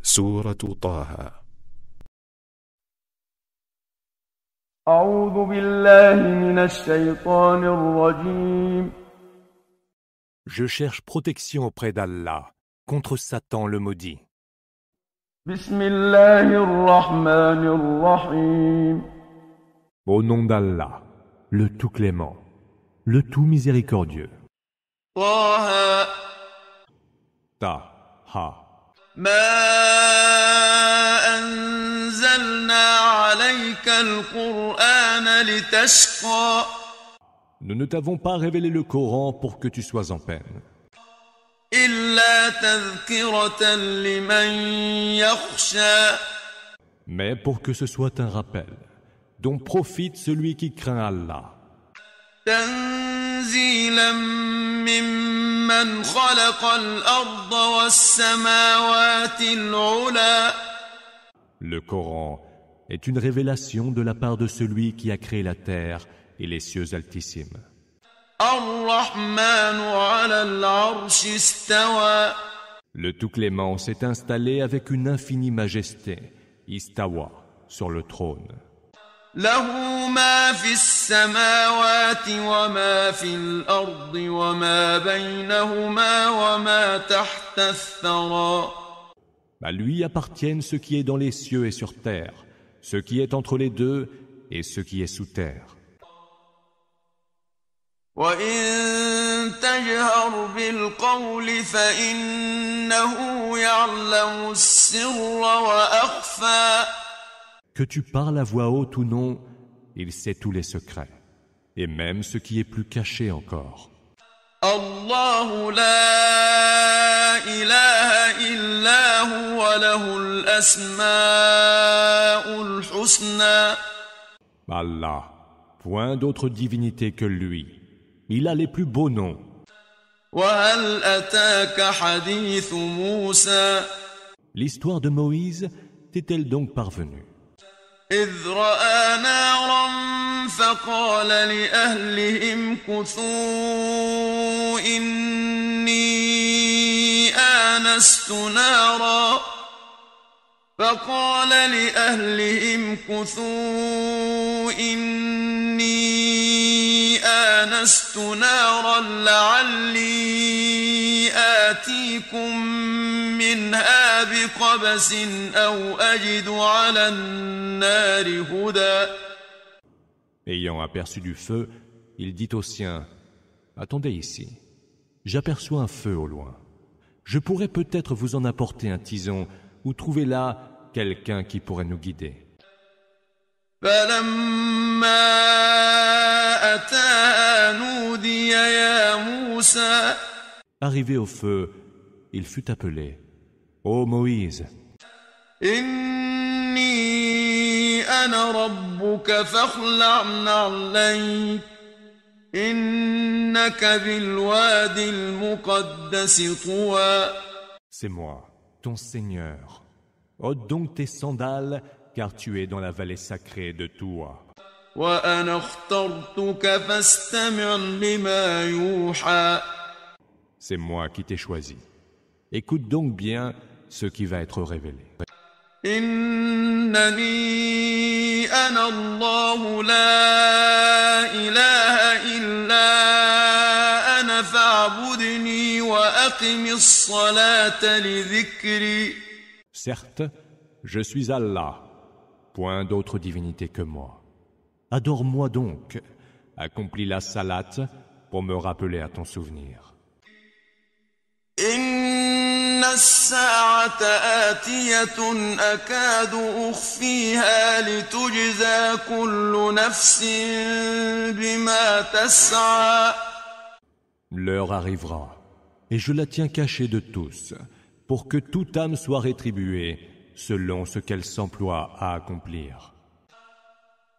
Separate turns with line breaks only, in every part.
سورة طه.
أعوذ بالله من الشيطان الرجيم.
Je cherche protection auprès d'Allah contre Satan le maudit.
بسم الله الرحمن الرحيم.
Au nom d'Allah, le tout clément, le tout miséricordieux.
طه
Ta-ha.
ما أنزلنا عليك القرآن لتشقى
Nous ne t'avons pas révélé le Coran pour que tu sois en peine,
إلا تذكرة لمن يخشى
mais pour que ce soit un rappel dont profite celui qui craint Allah.
تنزيلا ممن خلق الأرض والسماوات العلى
Le Coran est une révélation de la part de celui qui a créé la terre et les cieux altissimes.
الرحمن على العرش استوى
Le tout clément s'est installé avec une infinie majesté, istawa, sur le trône.
له ما في السماوات وما في الأرض وما بينهما وما تحت الثرى
À lui appartiennent ce qui est dans les cieux et sur terre, ce qui est entre les deux et ce qui est sous terre.
وإن تجهر بالقول فإنه يعلم السر وأخفى
Que tu parles à voix haute ou non, il sait tous les secrets, et même ce qui est plus caché encore.
الله لا إله إلا هو له الأسماء الحسنى
Allah, point d'autre divinité que lui. Il a les plus beaux noms.
وهل أتاك حديث موسى
L'histoire de Moïse t'est-elle donc parvenue?
إذ رأى نارا فقال لأهلهم كثوا إني آنست نارا لعلي آتيكم منها بقبس أو أجد على النار هدى
Ayant aperçu du feu, il dit aux siens, « Attendez ici, j'aperçois un feu au loin. Je pourrais peut-être vous en apporter un tison ou trouver là quelqu'un qui pourrait nous guider. »
فلما أتاها نودي يا موسى
Arrivé au feu, il fut appelé, « Ô Moïse,
إني أنا ربك فاخلع نعليك إنك بالواد المقدس طوى
c'est moi, ton Seigneur. Ôte donc tes sandales, car tu es dans la vallée sacrée de Toua.
وأنا اخترتك فاستمع لما يوحى
C'est moi qui t'ai choisi. Écoute donc bien ce qui va être révélé.
إنني أنا الله لا إله إلا أنا فاعبدني وأقم الصلاة لذكري
Certes, je suis Allah, point d'autre divinité que moi. Adore-moi donc, accomplis la salat pour me rappeler à ton souvenir.
إن الساعة آتية أكاد أخفيها لتجزى كل نفس بما تسعى
L'heure arrivera, et je la tiens cachée de tous, pour que toute âme soit rétribuée selon ce qu'elle s'emploie à accomplir.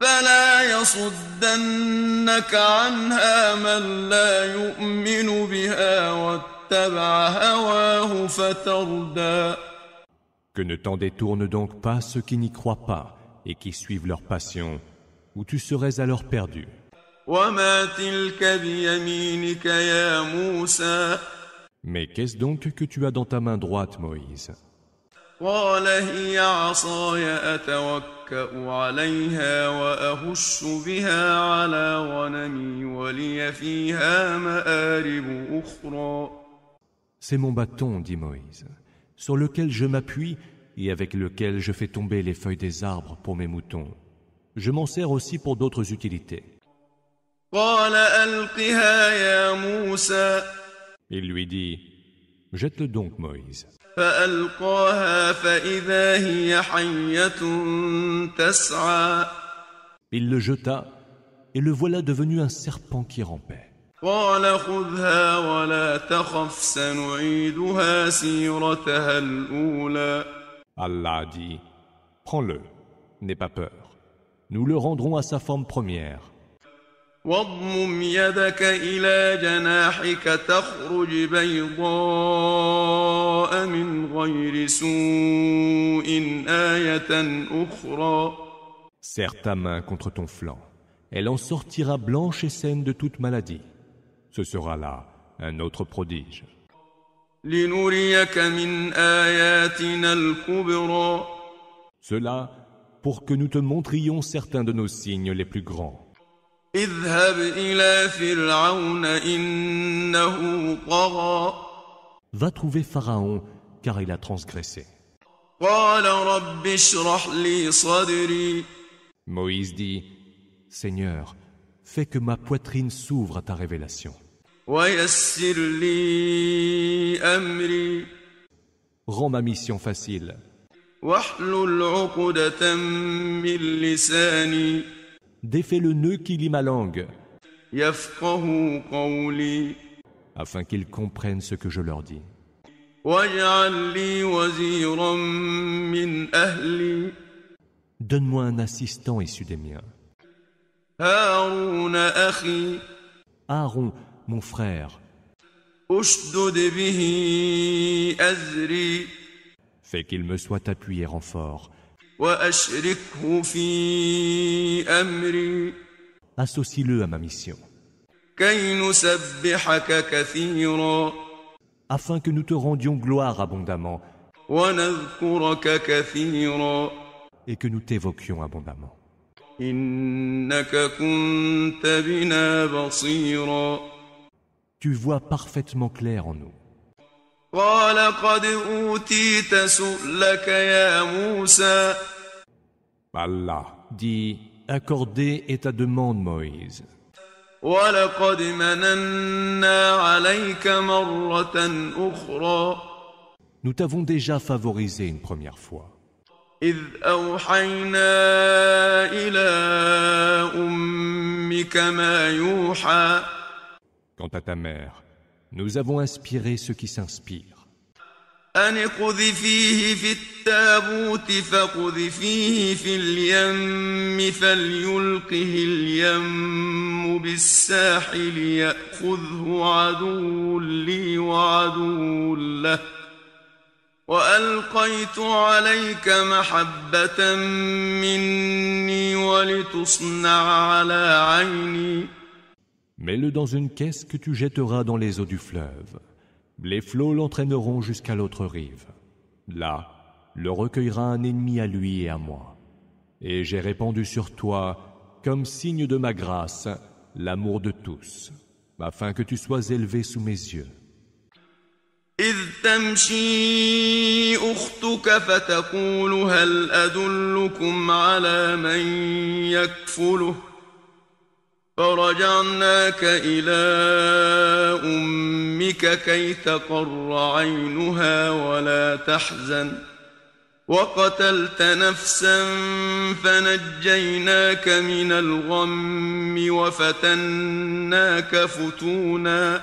فلا يصدنك عنها من لا يؤمن بها واتبع هواه فتردى
Que ne t'en détourne donc pas ceux qui n'y croient pas et qui suivent leur passion, ou tu serais alors perdu.
وما تلك بيمينك يا موسى
Mais qu'est-ce donc que tu as dans ta main droite, Moïse?
قال هي عصاي أتوكأ عليها وأهش بها على غنمي ولي فيها مآرب أخرى.
C'est mon bâton, dit Moïse, sur lequel je m'appuie et avec lequel je fais tomber les feuilles des arbres pour mes moutons. Je m'en sers aussi pour d'autres utilités.
قال ألقها يا موسى.
Il lui dit, jette-le donc, Moïse.
فألقاها فإذا هي حية تسعى.
Il le jeta, et le voilà devenu un serpent qui rampait.
قال خذها ولا تخف سنعيدها سيرتها الأولى.
Allah dit, prends-le, n'aie pas peur. Nous le rendrons à sa forme première.
واضمم يدك إلى جناحك تخرج بيضاء من غير سوء آية أخرى.
Serre ta main contre ton flanc. Elle en sortira blanche et saine de toute maladie. Ce sera là un autre prodige.
لنريك من آياتنا الكبرى.
Cela pour que nous te montrions certains de nos signes les plus grands.
اذهب إلى فرعون إنه طغى.
Va trouver Pharaon, car il a transgressé.
قال رب اشرح لي صدري.
Moïse dit, Seigneur, fais que ma poitrine s'ouvre à ta révélation.
ويسر لي أمري.
Rends ma mission facile.
واحلل عقدة من لساني.
Défais le nœud qui lie ma langue,
يفقه قولي.
afin qu'ils comprennent ce que je leur dis.
واجعل لي وزيرا من أهلي.
Donne-moi un assistant issu des miens.
هارون أخي.
Aaron, mon frère,
أشدد به أزري.
fais qu'il me soit appui et renfort.
وأشركه في أمري.
Associe-le à ma mission,
كي نسبحك كثيرا.
afin que nous te rendions gloire abondamment
ونذكرك كثيرا.
et que nous t'évoquions abondamment.
إنك كنت بنا بصيرا.
Tu vois parfaitement clair en nous.
قال قد أوتيت سؤلك يا موسى.
Allah dit, accordez est ta demande, Moïse.
ولقد مننا عليك مرة أخرى.
Nous t'avons déjà favorisé une première fois.
إذ أوحينا إلى أمك ما يوحى.
Quant à ta mère, nous avons inspiré ceux qui s'inspirent.
أن اقذفيه في التابوت فاقذفيه في اليم فليلقه اليم بالساحل يأخذه عدو لي وعدو له وألقيت عليك محبة مني ولتصنع على عيني.
Mets-le dans une caisse que tu jetteras dans les eaux du fleuve. Les flots l'entraîneront jusqu'à l'autre rive. Là, le recueillera un ennemi à lui et à moi. Et j'ai répandu sur toi, comme signe de ma grâce, l'amour de tous, afin que tu sois élevé sous mes yeux.
إذ تمشي أختك فتقول هل أدلكم على من يكفله فرجعناك إلى أمك كي تقر عينها ولا تحزن وقتلت نفسا فنجيناك من الغم وفتناك فتونا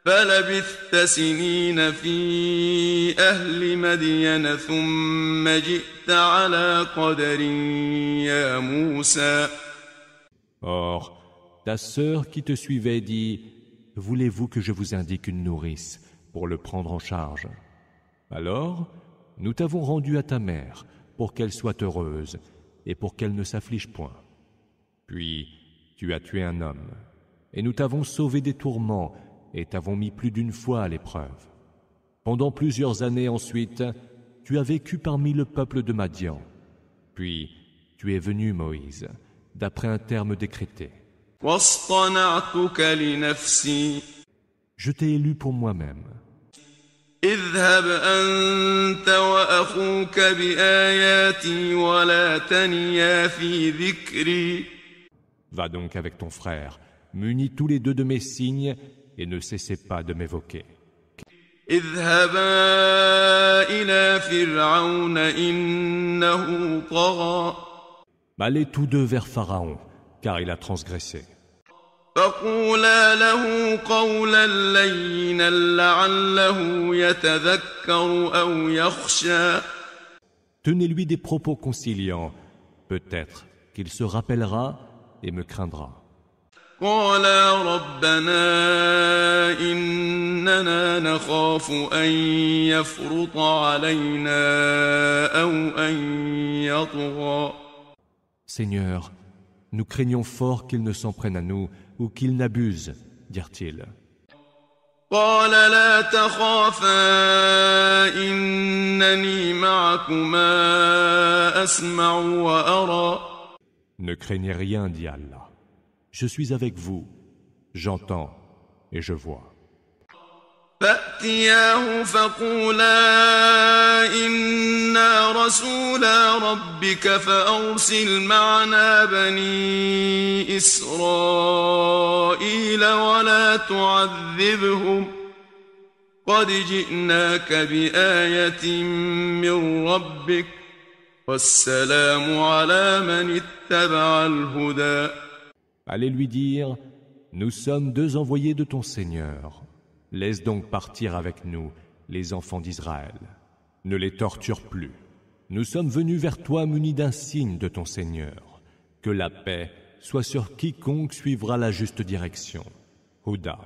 فلبثت سنين في أهل مدين ثم جئت على قدر يا موسى.
Or, ta sœur qui te suivait dit, « Voulez-vous que je vous indique une nourrice pour le prendre en charge ?» Alors, nous t'avons rendu à ta mère pour qu'elle soit heureuse et pour qu'elle ne s'afflige point. Puis, tu as tué un homme, et nous t'avons sauvé des tourments et t'avons mis plus d'une fois à l'épreuve. Pendant plusieurs années ensuite, tu as vécu parmi le peuple de Madian. Puis, tu es venu, Moïse, d'après un terme décrété.
واصطنعتك لنفسي
Je t'ai élu pour moi-même.
اذهب أنت وأخوك بآياتي ولا تنيا في ذكري
Va donc avec ton frère, munis tous les deux de mes signes, et ne cessez pas de m'évoquer.
اذهبا إلى فرعون إنه طغى
Allez tous deux vers Pharaon, car il a transgressé.
فقولا له قولا لينا لعله يتذكر أو يخشى
Tenez-lui des propos conciliants, peut-être qu'il se rappellera et me craindra.
قالا ربنا إننا نخاف أن يفرط علينا أو أن يطغى
Seigneur, nous craignons fort qu'il ne s'en prenne à nous ou qu'il n'abuse, dirent-ils.
قال لا تخافا إنني معكما أسمع وأرى
Ne craignez rien, dit Allah. Je suis avec vous, j'entends et je vois.
فأتياه فقولا إنا رسولا ربك فأرسل معنا بني إسرائيل ولا تعذبهم قد جئناك بآية من ربك والسلام على من اتبع الهدى
Allez lui dire, nous sommes deux envoyés de ton Seigneur. Laisse donc partir avec nous les enfants d'Israël. Ne les torture plus. Nous sommes venus vers toi munis d'un signe de ton Seigneur. Que la paix soit sur quiconque suivra la juste direction. Houda.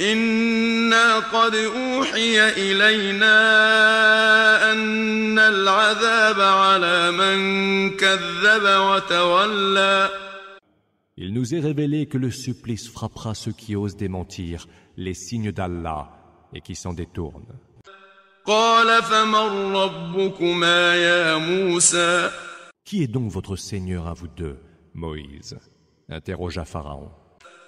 إنا قد أوحي إلينا أن العذاب على من كذب وتولى
Il nous est révélé que le supplice frappera ceux qui osent démentir les signes d'Allah et qui s'en détournent.
قال فمن ربكما يا موسى
Qui est donc votre Seigneur à vous deux, Moïse? Interrogea Pharaon.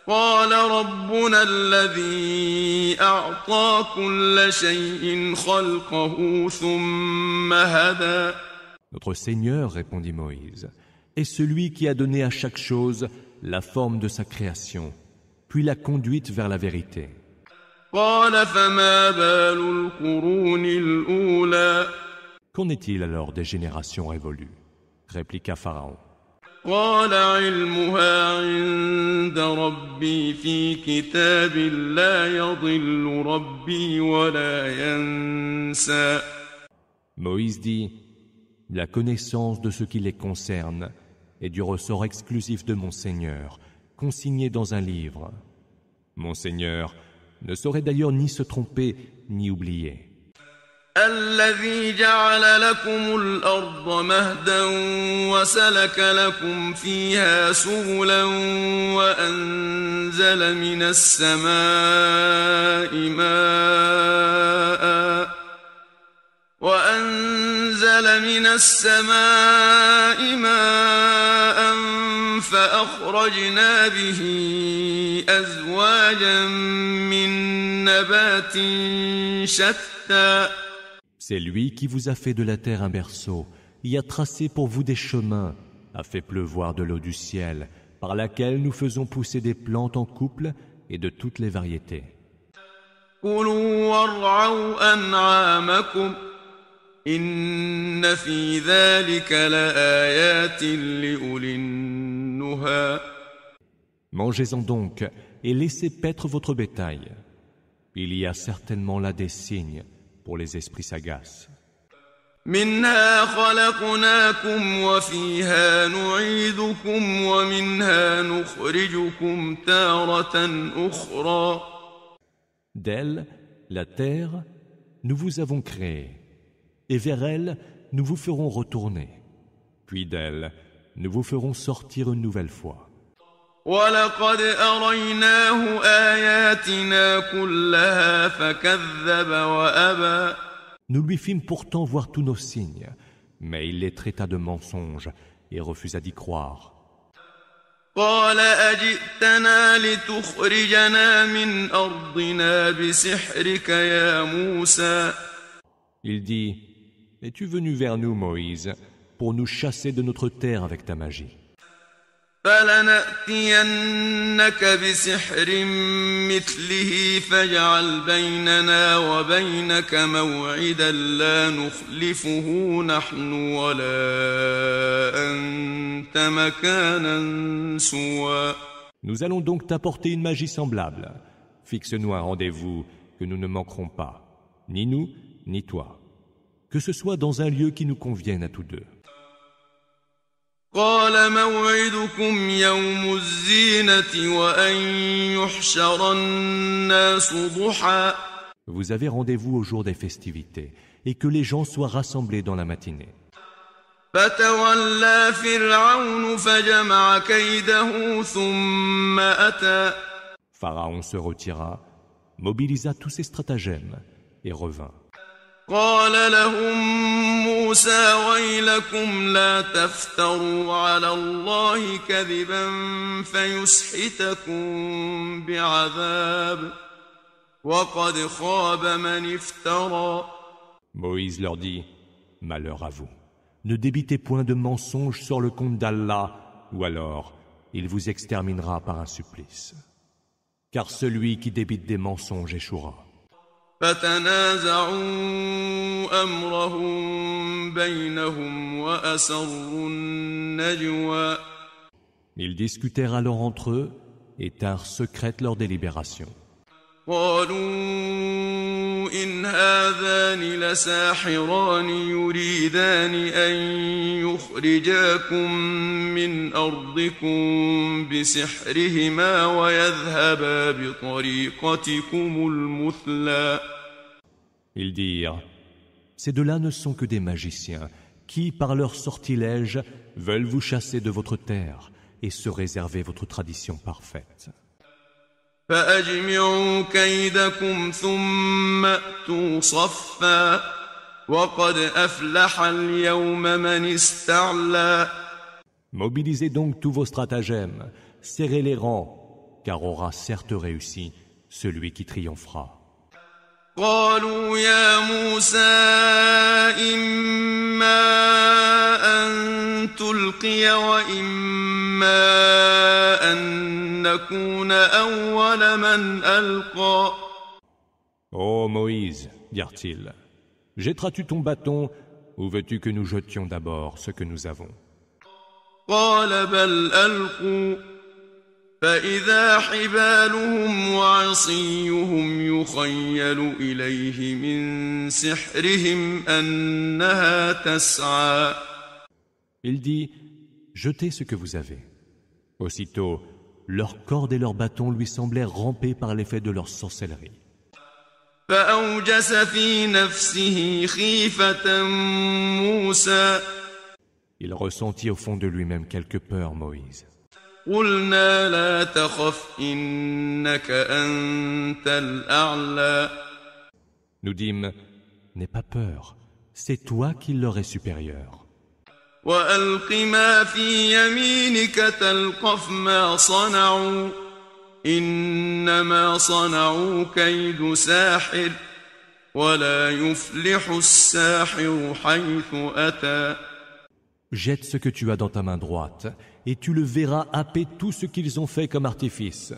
قال ربنا الذي أعطى كل شيء خلقه ثم هدى
Notre Seigneur, répondit Moïse, est celui qui a donné à chaque chose la forme de sa création, puis l'a conduite vers la vérité.
قال فما بال القرون الأولى
Qu'en est-il alors des générations révolues? Répliqua Pharaon.
قال علمها عند ربي في كتاب لا يضل ربي ولا ينسى
Moïse dit, la connaissance de ce qui les concerne est du ressort exclusif de mon Seigneur, consigné dans un livre. Mon Seigneur ne saurait d'ailleurs ni se tromper ni oublier.
الذي جعل لكم الأرض مهدا وسلك لكم فيها سبلا وأنزل من السماء ماء فأخرجنا به أزواجا من نبات شتى
C'est lui qui vous a fait de la terre un berceau, y a tracé pour vous des chemins, a fait pleuvoir de l'eau du ciel, par laquelle nous faisons pousser des plantes en couple et de toutes les variétés.
كلوا وارعوا أنعامكم إن في ذلك لآيات لأولي النهى
Mangez-en donc et laissez paître votre bétail. Il y a certainement là des signes pour les esprits sagaces.
منها خلقناكم وفيها نعيدكم ومنها نخرجكم تارة أخرى
D'elle, la terre, nous vous avons créé, et vers elle, nous vous ferons retourner. Puis d'elle, nous vous ferons sortir une nouvelle fois.
ولقد أريناه آياتنا كلها فكذب وأبى
Nous lui fîmes pourtant voir tous nos signes, mais il les traita de mensonges et refusa d'y croire.
قال أجئتنا لتخرجنا من أرضنا بسحرك يا موسى.
Il dit, es-tu venu vers nous, Moïse, pour nous chasser de notre terre avec ta magie?
فلنأتينك بسحر مثله فاجعل بيننا وبينك موعدا لا نخلفه نحن ولا أنت مكانا سوى.
Nous allons donc t'apporter une magie semblable. Fixe-nous un rendez-vous que nous ne manquerons pas, ni nous, ni toi. Que ce soit dans un lieu qui nous convienne à tous deux.
قال موعدكم يوم الزينة وأن يحشر الناس ضحى.
Vous avez rendez-vous au jour des festivités et que les gens soient rassemblés dans la matinée.
فتولى فرعون فجمع كيده ثم أتى.
Pharaon se retira, mobilisa tous ses stratagèmes et revint.
قال لهم موسى ويلكم لا تفتروا على الله كذبا فيسحتكم بعذاب وقد خاب من افترى.
Moïse leur dit, malheur à vous. Ne débitez point de mensonges sur le compte d'Allah, ou alors il vous exterminera par un supplice. Car celui qui débite des mensonges échouera.
فتنازعوا أمرهم بينهم وأسروا النجوى.
Ils discutèrent alors entre eux et tinrent secrète leur délibération.
قالوا إن هذان لساحران يريدان أن يخرجاكم من أرضكم بسحرهما ويذهبا بطريقتكم المثلى.
Ils dirent, ces deux-là ne sont que des magiciens qui, par leur sortilège, veulent vous chasser de votre terre et se réserver votre tradition parfaite.
فأجمعوا كيدكم ثم أتوا صفا وقد أفلح اليوم من استعلى.
Mobilisez donc tous vos stratagèmes, serrez les rangs, car aura certes réussi celui qui triomphera.
قالوا يا موسى إما أن تلقي وإما أن نكون أول من ألقى.
Ô Moïse, dirent-ils, jetteras-tu ton bâton ou veux-tu que nous jetions d'abord ce que nous avons?
قال بل ألقوا فإذا حبالهم وعصيهم يخيل إليه من سحرهم أنها تسعى.
Il dit, jetez ce que vous avez. Aussitôt, leurs cordes et leurs bâtons lui semblèrent ramper par l'effet de leur sorcellerie.
فأوجس في نفسه خيفة موسى.
Il ressentit au fond de lui-même quelque peur, Moïse.
قلنا لا تخف إنك أنت الأعلى.
Nous dîmes, n'aie pas peur, c'est toi qui leur es supérieur.
وألق ما في يمينك تلقف ما صنعوا إنما صنعوا كيد ساحر ولا يفلح الساحر حيث أتى.
Jette ce que tu as dans ta main droite, et tu le verras happer tout ce qu'ils ont fait comme artifice.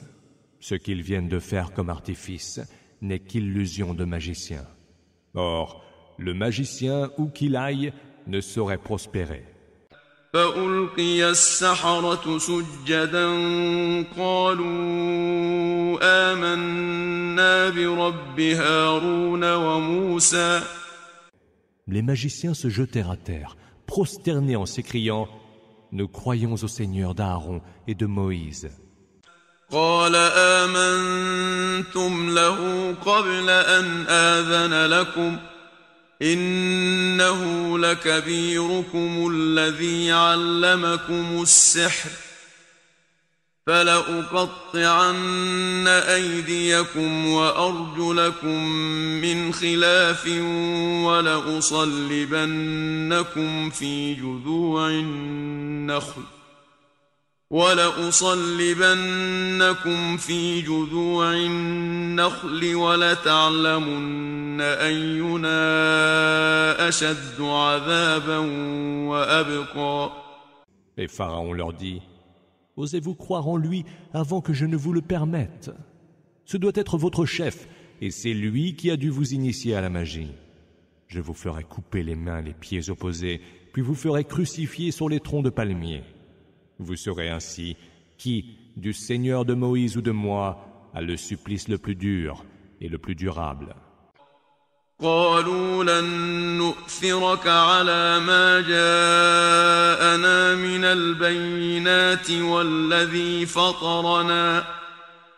Ce qu'ils viennent de faire comme artifice n'est qu'illusion de magicien. Or, le magicien, où qu'il aille, ne saurait prospérer.
فألقي السحرة سجدا قالوا آمنا برب هارون وموسى.
Les magiciens se jetèrent à terre, prosternés en s'écriant « Nous croyons au Seigneur d'Aaron et de Moïse ».
قال آمنتم له قبل أن آذن لكم إنه لكبيركم الذي علمكم السحر فلأقطعن أيديكم وأرجلكم من خلاف ولأصلبنكم في جذوع النخل ولتعلمن أينا أشد عذابا وأبقى.
Et Pharaon leur dit, osez-vous croire en lui avant que je ne vous le permette? Ce doit être votre chef, et c'est lui qui a dû vous initier à la magie. Je vous ferai couper les mains et les pieds opposés, puis vous ferai crucifier sur les troncs de palmiers. Vous saurez ainsi qui, du Seigneur de Moïse ou de moi, a le supplice le plus dur et le plus durable.
قالوا لن نؤثرك على ما جاءنا من البينات والذي فطرنا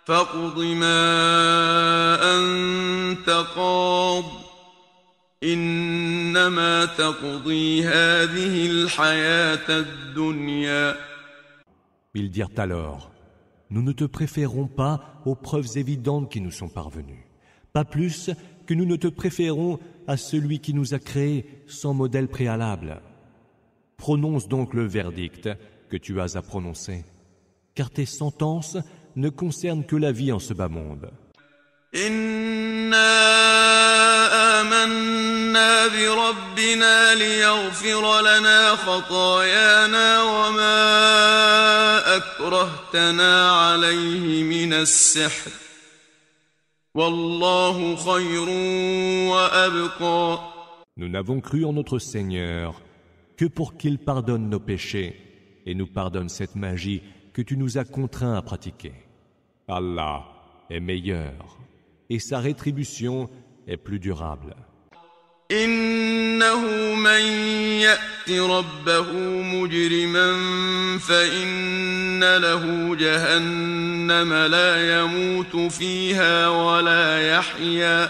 فاقض ما أنت قاض إنما تقضي هذه الحياة الدنيا.
Ils dirent alors, nous ne te préférons pas aux preuves évidentes qui nous sont parvenues, pas plus que nous ne te préférons à celui qui nous a créés sans modèle préalable. Prononce donc le verdict que tu as à prononcer, car tes sentences ne concernent que la vie en ce bas monde.
إنا آمنا بربنا ليغفر لنا خطايانا وما أكرهتنا عليه من السحر والله خير وأبقى.
Nous n'avons cru en notre Seigneur que pour qu'il pardonne nos péchés et nous pardonne cette magie que tu nous as contraints à pratiquer. Allah est meilleur et sa rétribution est plus durable.
إنه من يأت ربه مجرما فإن له جهنم لا يموت فيها ولا يحيا.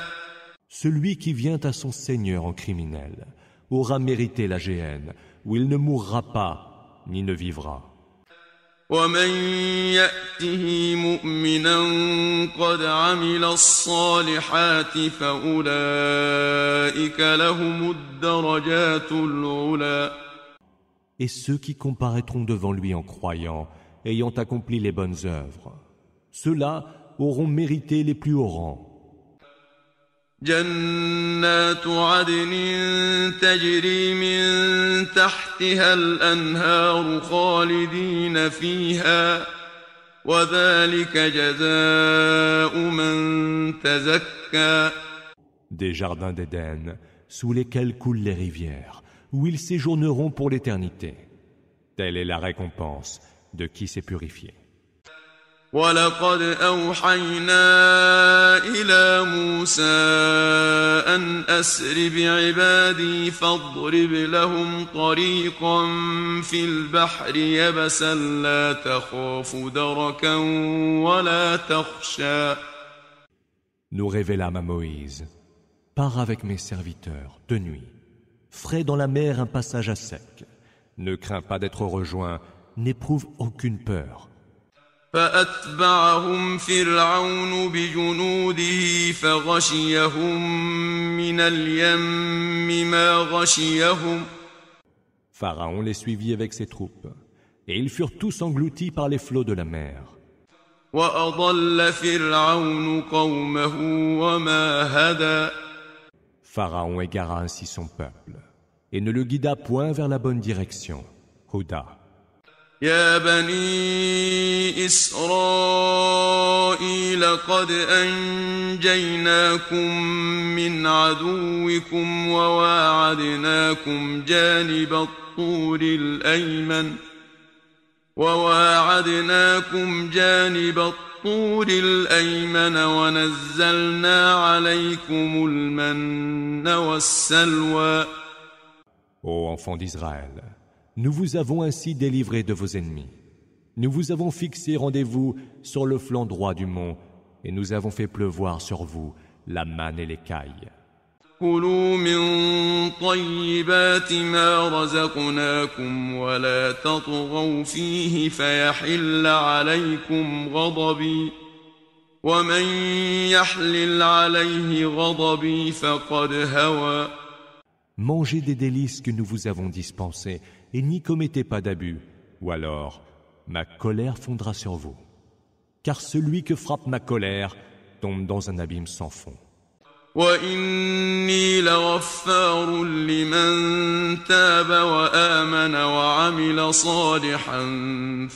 Celui qui vient à son Seigneur en criminel aura mérité la géhenne, où il ne mourra pas ni ne vivra.
ومن يأته مؤمنا قد عمل الصالحات فأولئك لهم الدرجات العلى.
Et ceux qui comparaîtront devant lui en croyant, ayant accompli les bonnes œuvres, ceux-là auront mérité les plus hauts rangs.
جنات عدن تجري من تحتها الأنهار خالدين فيها وذلك جزاء من تزكى.
Des jardins d'Éden, sous lesquels coulent les rivières, où ils séjourneront pour l'éternité. Telle est la récompense de qui s'est purifié.
ولقد أوحينا إلى موسى أن أسر بعبادي فاضرب لهم طريقا في البحر يبسا لا تخاف دركا ولا تخشى.
Nous révélâmes à Moïse, pars avec mes serviteurs de nuit, ferai dans la mer un passage à sec, ne crains pas d'être rejoint, n'éprouve aucune peur.
فأتبعهم فرعون بجنوده فغشيهم من اليم ما غشيهم.
Pharaon les suivit avec ses troupes, et ils furent tous engloutis par les flots de la mer.
وأضل فرعون قومه وما هدى.
Pharaon égara ainsi son peuple, et ne le guida point vers la bonne direction. Huda.
يا بني إسرائيل قد أنجيناكم من عدوكم وواعدناكم جانب الطور الأيمن ونزلنا عليكم المن والسلوى.
Ô enfants d'Israël, nous vous avons ainsi délivrés de vos ennemis. Nous vous avons fixé rendez-vous sur le flanc droit du mont et nous avons fait pleuvoir sur vous la manne et l'écaille.
كلوا من طيبات ما رزقناكم ولا تطغوا فيه فيحل عليكم غضبي ومن يحلل عليه غضبي فقد هوى.
Mangez des délices que nous vous avons dispensés et n'y commettez pas d'abus, ou alors ma colère fondra sur vous. Car celui que frappe ma colère tombe dans un abîme sans fond.
وإني لغفار لمن تاب وآمن وعمل صالحا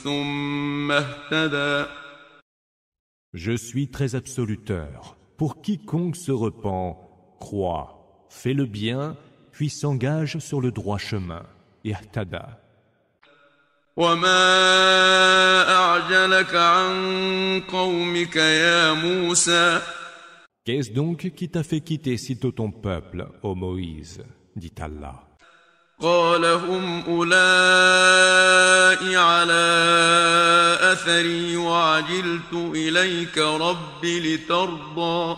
ثم اهتدى.
Je suis très absoluteur. Pour quiconque se repent, croit, fait le bien, puis s'engage sur le droit chemin. Ihtada.
وما أعجلك عن قومك يا موسى.
Qu'est-ce donc qui t'a fait quitter sitôt ton peuple, ô Moïse, dit Allah.
قال هم أولئك على أثري وعجلت إليك رب لترضى.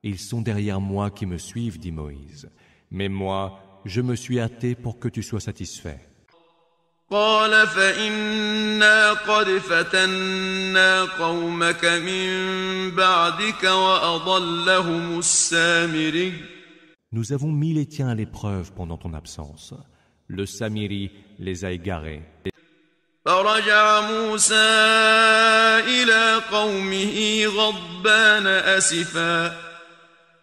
Ils sont derrière moi qui me suivent, dit Moïse. Mais moi, je me suis hâté pour que tu sois satisfait.
قال فإنا قد فتنا قومك من بعدك وأضلهم السامري.
Nous avons mis les tiens à l'épreuve pendant ton absence. Le Samiri les a égarés.
فرجع موسى إلى قومه غضبان أسفا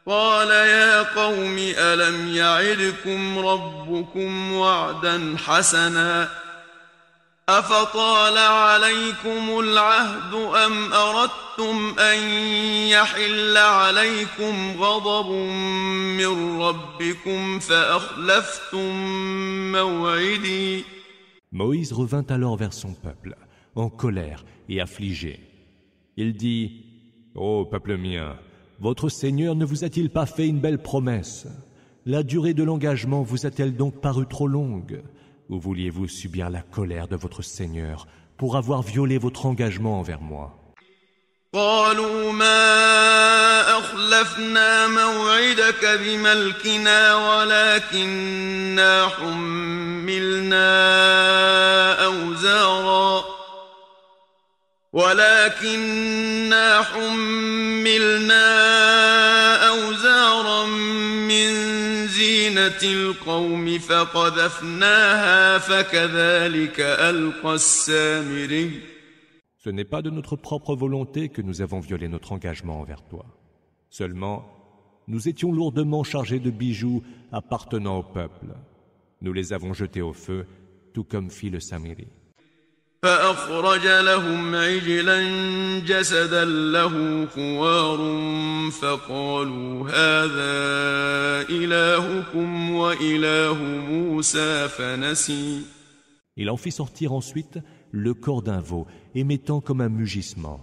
قال يا قوم ألم يعدكم ربكم وعدا حسنا أفطال عليكم العهد أم أردتم أن يحل عليكم غضب من ربكم فأخلفتم موعدي.
Moïse revint alors vers son peuple, en colère et affligé. Il dit, « Ô peuple mien, votre Seigneur ne vous a-t-il pas fait une belle promesse? La durée de l'engagement vous a-t-elle donc paru trop longue? Ou vouliez-vous subir la colère de votre Seigneur pour avoir violé votre engagement envers moi ?»
قالوا ما أخلفنا موعدك بملكنا ولكننا حملنا أوزارا من زينة القوم فقذفناها فكذلك ألقى السامري.
Ce n'est pas de notre propre volonté que nous avons violé notre engagement envers toi. Seulement, nous étions lourdement chargés de bijoux appartenant au peuple. Nous les avons jetés au feu, tout comme fit le Samiri.
فأخرج لهم عجلا جسدا له خوار فقالوا هذا إلهكم وإله موسى فنسي.
Il en fit sortir ensuite le corps d'un veau, émettant comme un mugissement.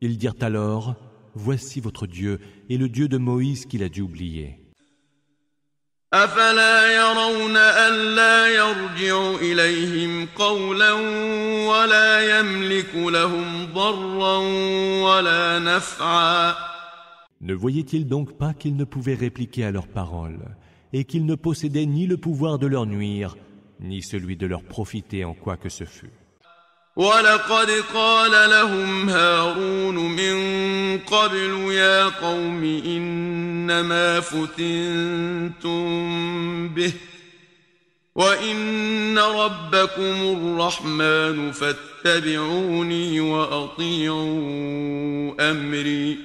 Ils dirent alors, « Voici votre Dieu et le Dieu de Moïse qu'il a dû oublier. »
أفلا يرون ألا يرجع إليهم قولا ولا يملك لهم ضرا ولا نفعا.
Ne voyaient-ils donc pas qu'ils ne pouvaient répliquer à leurs paroles et qu'ils ne possédaient ni le pouvoir de leur nuire, ni celui de leur profiter en quoi que ce fût?
ولقد قال لهم هارون من قبل يا قوم إنما فتنتم به وإن ربكم الرحمن فاتبعوني وأطيعوا أمري.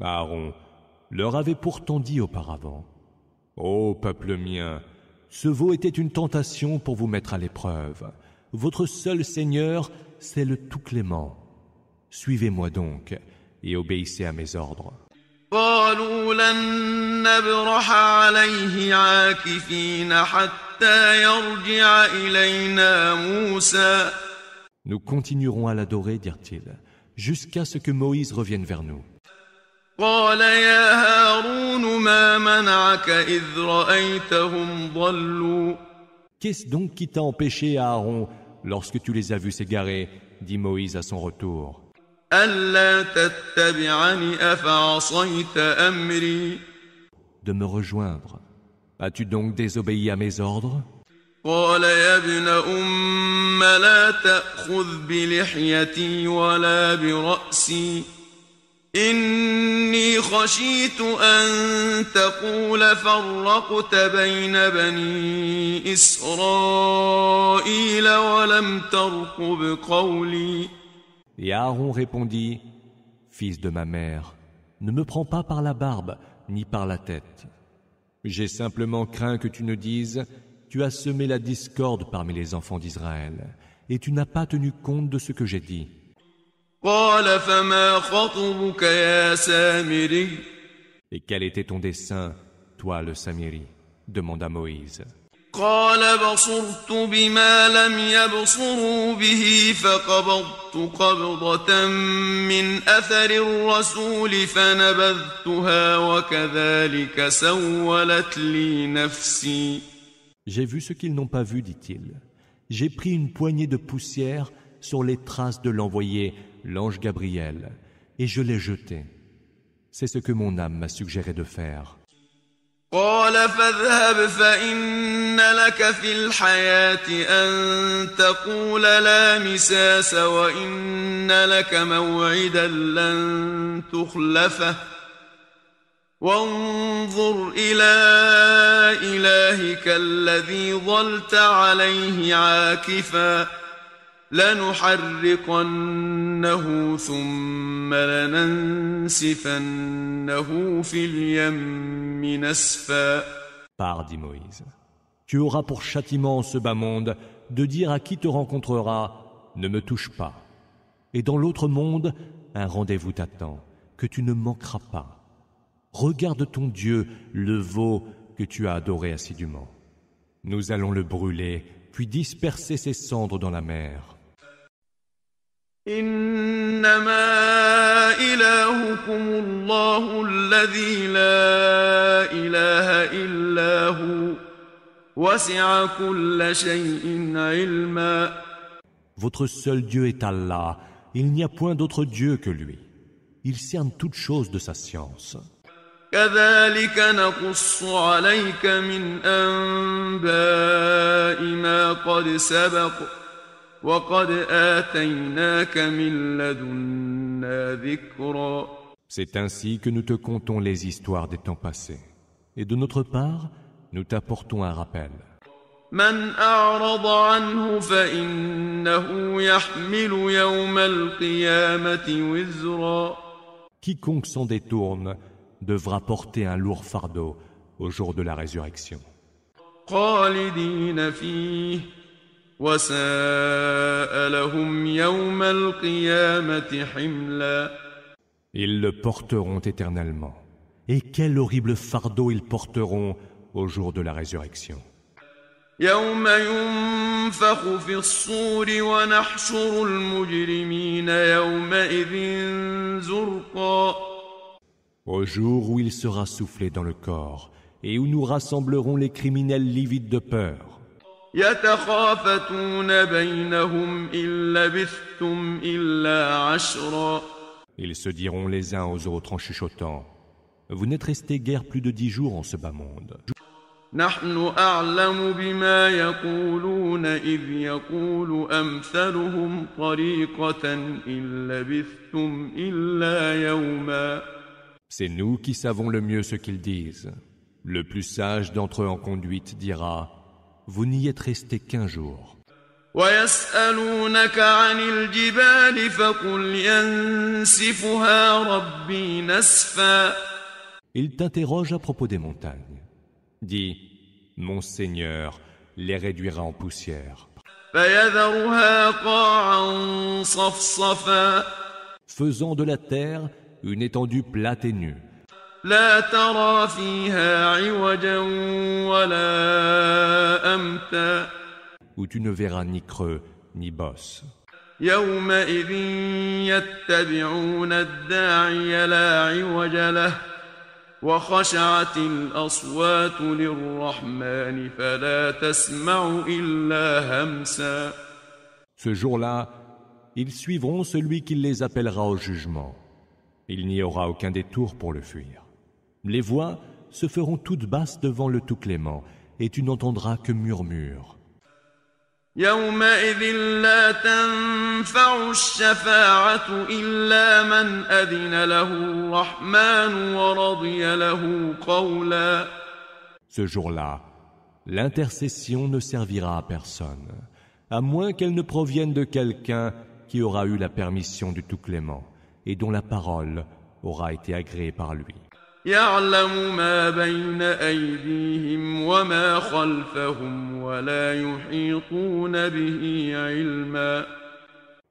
Aaron leur avait pourtant dit auparavant, « Ô peuple mien, ce veau était une tentation pour vous mettre à l'épreuve. Votre seul Seigneur, c'est le Tout-Clément. Suivez-moi donc et obéissez à mes ordres. »
قالوا لن نبرح عليه عاكفين حتى يرجع إلينا موسى.
Nous continuerons à l'adorer, dirent-ils, jusqu'à ce que Moïse revienne vers nous.
قال يا هارون ما منعك إذ رأيتهم ضلوا.
Qu'est-ce donc qui t'a empêché, Aaron, lorsque tu les as vus s'égarer, dit Moïse à son retour,
ألا تتبعني أفعصيت أمري.
de me rejoindre. As-tu donc désobéi à mes ordres?
قال يا ابن أم لا تأخذ بلحيتي ولا برأسي إني خشيت أن تقول فرقت بين بني إسرائيل ولم ترقب قولي.
Et Aaron répondit, Fils de ma mère, ne me prends pas par la barbe ni par la tête. J'ai simplement craint que tu ne dises, tu as semé la discorde parmi les enfants d'Israël, et tu n'as pas tenu compte de ce que j'ai dit.
قال فما خطبك يا سامري.
Et quel était ton dessein, toi le Samiri? Demanda Moïse.
قال بصرت بما لم يبصروا به فقبضت قبضة من أثر الرسول فنبذتها وكذلك سولت لي نفسي.
J'ai vu ce qu'ils n'ont pas vu, dit-il. J'ai pris une poignée de poussière sur les traces de l'envoyé, l'ange Gabriel, et je l'ai jeté. C'est ce que mon âme m'a suggéré de faire.
قال فاذهب فإن لك في الحياة أن تقول لا مساس وإن لك موعدا لن تخلفه وانظر إلى إلهك الذي ظلت عليه عاكفا لنحرقنه ثم لننسفنه في اليم نسفا.
Pars, dit Moïse. Tu auras pour châtiment en ce bas monde de dire à qui te rencontrera, ne me touche pas. Et dans l'autre monde, un rendez-vous t'attend, que tu ne manqueras pas. Regarde ton Dieu, le veau que tu as adoré assidûment. Nous allons le brûler, puis disperser ses cendres dans la mer.
إنما إلهكم الله الذي لا إله إلا هو وسع كل شيء علما.
Votre seul Dieu est Allah, il n'y a point d'autre Dieu que lui. Il cerne toutes choses de sa science.
كذلك نقص عليك من أنباء ما قد سبق وقد آتيناك من لدنا ذكرا.
C'est ainsi que nous te contons les histoires des temps passés. Et de notre part, nous t'apportons un rappel.
من أعرض عنه فإنه يحمل يوم القيامة وزرا.
Quiconque s'en détourne devra porter un lourd fardeau au jour de la résurrection.
خالدين فيه وساء لهم يوم القيامة حملا.
Ils le porteront éternellement. Et quel horrible fardeau ils porteront au jour de la résurrection.
يوم ينفخ في الصور ونحشر المجرمين يومئذ زرقا.
Au jour où il sera soufflé dans le corps et où nous rassemblerons les criminels livides de peur.
يتخافتون بينهم إن لبثتم إلا عشرا.
Ils se diront les uns aux autres en chuchotant, vous n'êtes restés guère plus de 10 jours en ce bas monde.
نحن أعلم بما يقولون إذ يقول أمثلهم طريقة إن لبثتم إلا يوما.
C'est nous qui savons le mieux ce qu'ils disent. Le plus sage d'entre eux en conduite dira, vous n'y êtes restés qu'1 jour.
ويسألونك عن الجبال فقل ينسفها ربي نسفا.
Ils t'interrogent à propos des montagnes. Dis, mon Seigneur les réduira en poussière.
فيذرها قاعا صفصفا.
Faisant de la terre une étendue plate et nue.
لا ترى فيها عوجا ولا أمتا.
Où tu ne verras ni creux ni bosse.
يومئذ يتبعون الداعي لا عوج له وخشعت الأصوات للرحمن فلا تسمع إلا همسا.
Ce jour-là, ils suivront celui qui les appellera au jugement. Il n'y aura aucun détour pour le fuir. Les voix se feront toutes basses devant le Tout-Clément, et tu n'entendras que murmures.
يومئذ لا تنفع الشفاعة إلا من أذن له الرحمن ورضي له قولا.
Ce jour-là, l'intercession ne servira à personne, à moins qu'elle ne provienne de quelqu'un qui aura eu la permission du Tout-Clément et dont la parole aura été agréée par lui.
يعلم ما بين أيديهم وما خلفهم ولا يحيطون به علما.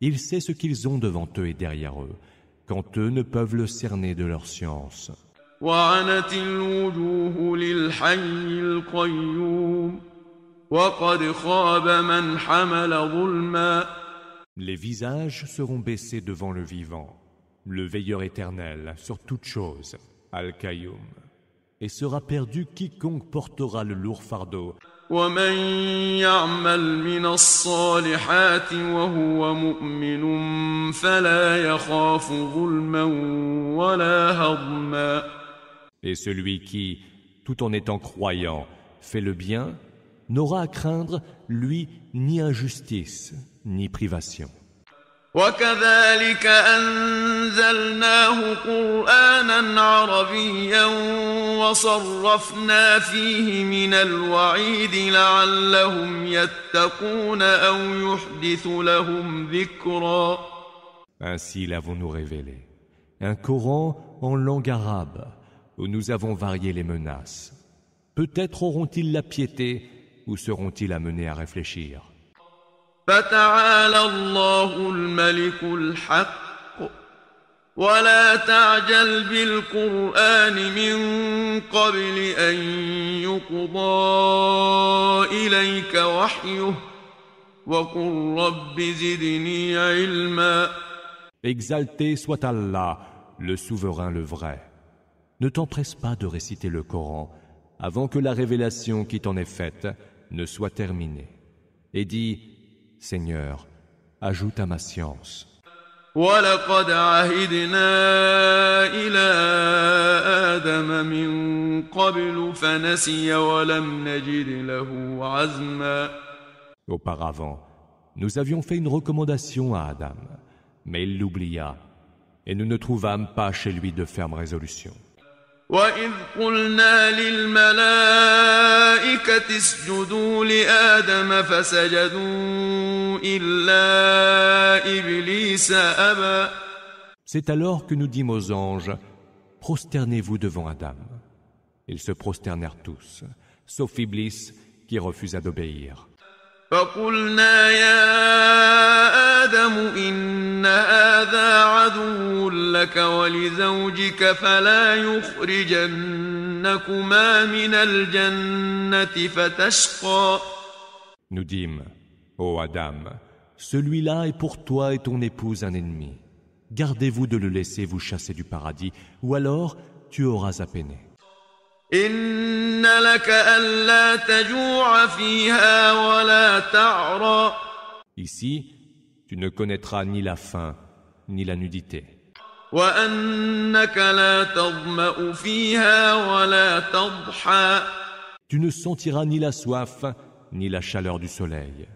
Il sait ce qu'ils ont devant eux et derrière eux, quand eux ne peuvent le cerner de leur science.
وعنت الوجوه للحي القيوم وقد خاب من حمل ظلما.
Les visages seront baissés devant le vivant, le veilleur éternel sur toute chose, Al-Qayyum, et sera perdu quiconque portera le lourd fardeau.
ومن يعمل من الصالحات وهو مؤمن فلا يخاف ظلما ولا هضما.
Et celui qui, tout en étant croyant, fait le bien, n'aura à craindre, lui, ni injustice, ni privation.
وكذلك أنزلناه قرآنا عربيا وصرفنا فيه من الوعيد لعلهم يتقون أو يحدث لهم ذكرا.
Ainsi l'avons-nous révélé. Un Coran en langue arabe, où nous avons varié les menaces. Peut-être auront-ils la piété, ou seront-ils amenés à réfléchir.
فتعالى الله الملك الحق ولا تعجل بالقرآن من قبل أن يقضى إليك وحيه وقل رب زدني علما.
Exalté soit Allah, le souverain, le vrai. Ne t'empresse pas de réciter le Coran avant que la révélation qui t'en est faite ne soit terminée. Et dis, Seigneur, ajoute à ma science.
وَلَقَدْ عَهِدْنَا إِلَىٰ آدَمَ مِن قَبْلُ فَنَسِيَ وَلَمْ نَجِدْ لَهُ عَزْمًا.
Auparavant, nous avions fait une recommandation à Adam, mais il l'oublia, et nous ne trouvâmes pas chez lui de ferme résolution.
وَإِذْ قُلْنَا لِلْمَلَائِكَةِ اسْجُدُوا لِآدَمَ فَسَجَدُوا إِلَّا إِبْلِيسَ أَبَى.
C'est alors que nous dîmes aux anges, prosternez-vous devant Adam. Ils se prosternèrent tous, sauf Iblis qui refusa d'obéir.
فقلنا يا آدم إن هذا عدو لك ولزوجك فلا يخرجنكما من الجنة فتشقى.
Nous dîmes, ô Adam, celui-là est pour toi et ton épouse un ennemi. Gardez-vous de le laisser vous chasser du paradis, ou alors tu auras à peiner.
إن لك ألا تجوع فيها ولا تعرى.
Ici, tu ne connaîtras ni la faim, ni la nudité.
وأنك لا تظمأ فيها ولا تضحى.
Tu ne sentiras ni la soif, ni la chaleur du soleil.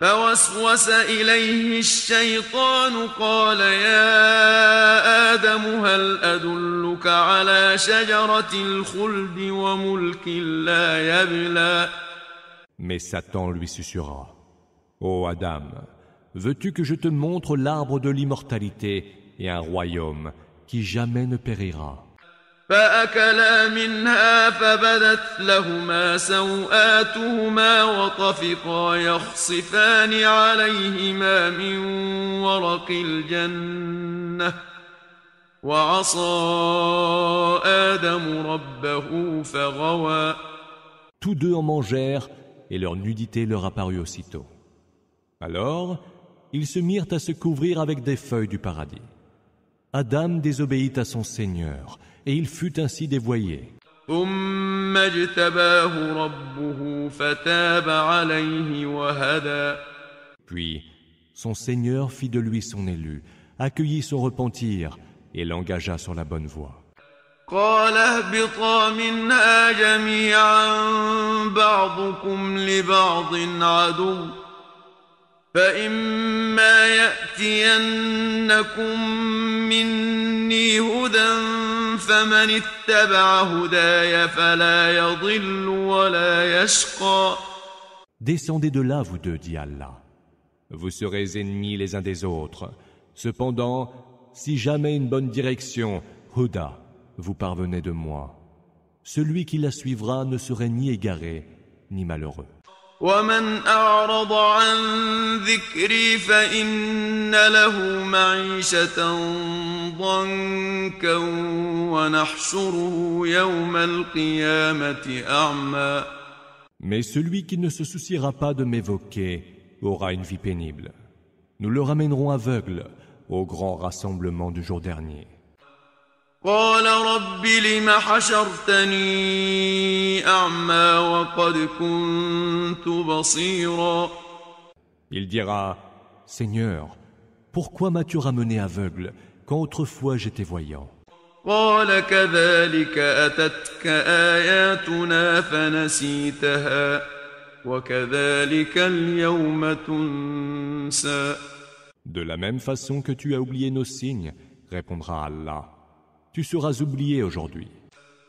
فوسوس إليه الشيطان قال يا آدم هل أدلك على شجرة الخلد وملك لا يبلى.
Mais Satan lui susurra, ô Adam, veux-tu que je te montre l'arbre de l'immortalité et un royaume qui jamais ne périra?
فأكلا منها فبدت لهما سوآتهما وطفقا يخصفان عليهما من ورق الجنة وعصى آدم ربه فغوى.
Tous deux en mangèrent et leur nudité leur apparut aussitôt. Alors, ils se mirent à se couvrir avec des feuilles du paradis. Adam désobéit à son Seigneur, et il fut ainsi dévoyé.
ثم اجتباه ربه فتاب عليه وهدى.
Puis, son Seigneur fit de lui son élu, accueillit son repentir et l'engagea sur la bonne voie.
قال اهبطا منها جميعا بعضكم لبعض عدو فإما يأتينكم مني هدى فمن اتبع هداي فلا يضل ولا يشقى.
Descendez de là, vous deux, dit Allah. Vous serez ennemis les uns des autres. Cependant, si jamais une bonne direction, Huda, vous parvenez de moi, celui qui la suivra ne serait ni égaré, ni malheureux.
ومن أعرض عن ذكري فإن له معيشة ضنكا ونحشره يوم القيامة أعمى.
Mais celui qui ne se souciera pas de m'évoquer aura une vie pénible. Nous le ramènerons aveugle au grand rassemblement du jour dernier.
قال رب لم حشرتني أعمى وقد كنت بصيرا.
Il dira, Seigneur, pourquoi m'as-tu ramené aveugle quand autrefois j'étais voyant?
قال كذلك أتتك آياتنا فنسيتها وكذلك اليوم تنسى.
De la même façon que tu as oublié nos signes, répondra Allah, tu seras oublié aujourd'hui.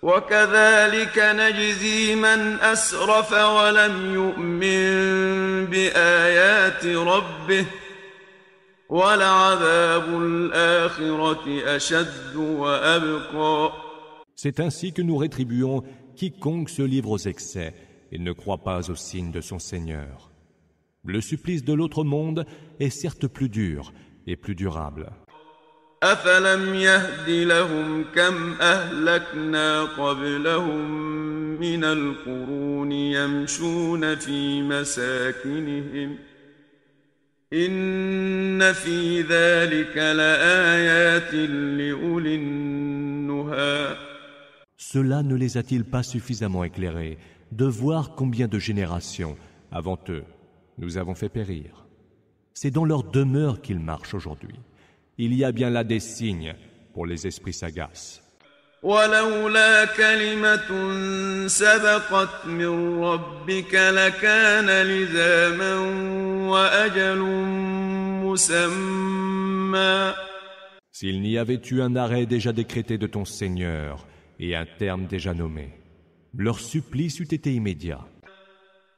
وكذلك نجزي من أسرف ولم يؤمن بآيات ربه ولعذاب الآخرة أشد وأبقى.
C'est ainsi que nous rétribuons quiconque se livre aux excès et ne croit pas aux signes de son Seigneur. Le supplice de l'autre monde est certes plus dur et plus durable.
أفلم يهد لهم كم أهلكنا قبلهم من القرون يمشون في مساكنهم إن في ذلك لآيات لأولي النهى.
Cela ne les a-t-il pas suffisamment éclairés de voir combien de générations, avant eux, nous avons fait périr? C'est dans leur demeure qu'ils marchent aujourd'hui. Il y a bien là des signes pour les esprits sagaces.
ولولا كلمة سبقت من ربك لكان لزاما وأجل مسمى.
S'il n'y avait eu un arrêt déjà décrété de ton Seigneur et un terme déjà nommé, leur supplice eût été immédiat.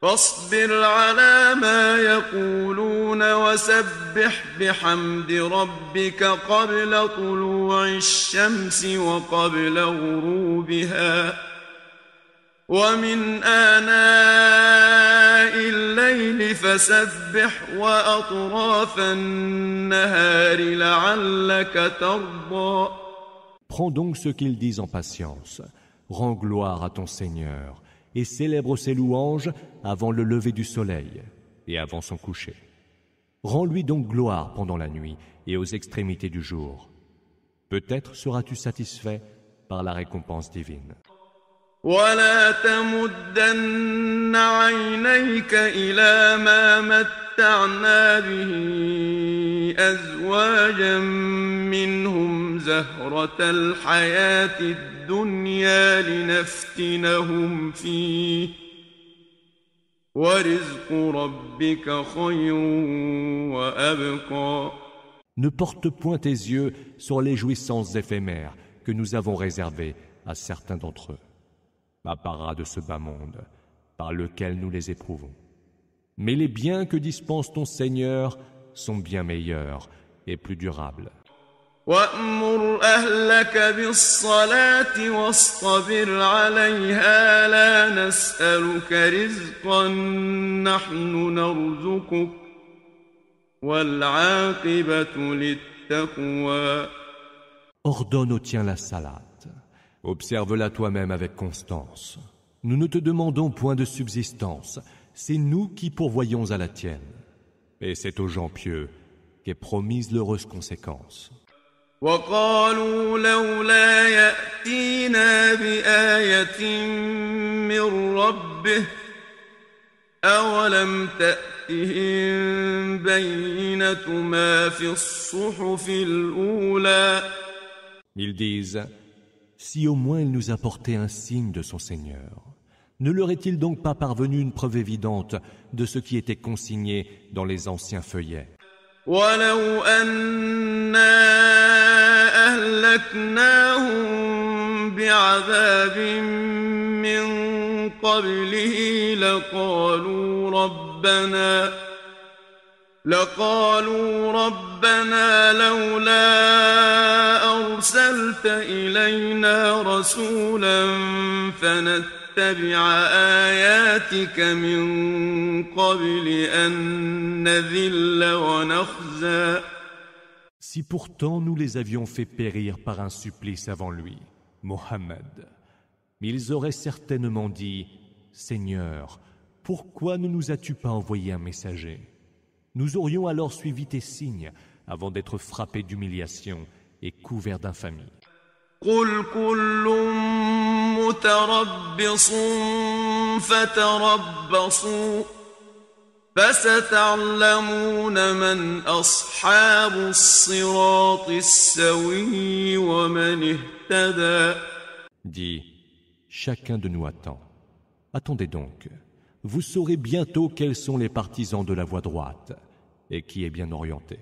فاصبر على ما يقولون وسبح بحمد ربك قبل طلوع الشمس وقبل غروبها ومن آناء الليل فسبح وأطراف النهار لعلك ترضى.
Prends donc ce qu'ils disent en patience, rends gloire à ton Seigneur et célèbre ses louanges avant le lever du soleil et avant son coucher. Rends-lui donc gloire pendant la nuit et aux extrémités du jour. Peut-être seras-tu satisfait par la récompense divine.
ولا تمدن عينيك إلى ما متعنا به أزواجا منهم زهرة الحياة الدنيا لنفتنهم فيه ورزق ربك خير وأبقى.
Ne porte point tes yeux sur les jouissances éphémères que nous avons réservées à certains d'entre eux. Apparat de ce bas monde, par lequel nous les éprouvons. Mais les biens que dispense ton Seigneur sont bien meilleurs et plus durables.
وَأْمُرْ أَهْلَكَ بِالصَّلَاةِ وَاصْطَبِرْ عَلَيْهَا لَا نَسْأَلُكَ رِزْقًا نَحْنُ نَرْزُقُكَ وَالْعَاقِبَةُ لِلتَّقْوَى.
Ordonne au tien la salate. Observe-la toi-même avec constance. Nous ne te demandons point de subsistance, c'est nous qui pourvoyons à la tienne. Et c'est aux gens pieux qu'est promise l'heureuse conséquence.
وقالوا لولا يأتينا بآية من ربه أولم تأتهم بينة ما في الصحف الأولى.
Ils disent, Si au moins il nous apportait un signe de son Seigneur. Ne leur est-il donc pas parvenu une preuve évidente de ce qui était consigné dans les anciens feuillets?
ولو أنا أهلكناهم بعذاب من قبله لقالوا ربنا لولا أرسلت إلينا رسولا فنتبع آياتك من قبل أن نذل ونخزى.
Si pourtant nous les avions fait périr par un supplice avant lui, Mohammed, ils auraient certainement dit, Seigneur, pourquoi ne nous as-tu pas envoyé un messager? Nous aurions alors suivi tes signes avant d'être frappés d'humiliation et couverts d'infamie.
قل كل متربص فتربصوا فستعلمون من أصحاب الصراط السوي ومن اهتدى.
Dis, chacun de nous attend. Attendez donc. Vous saurez bientôt quels sont les partisans de la voie droite et qui est bien orienté.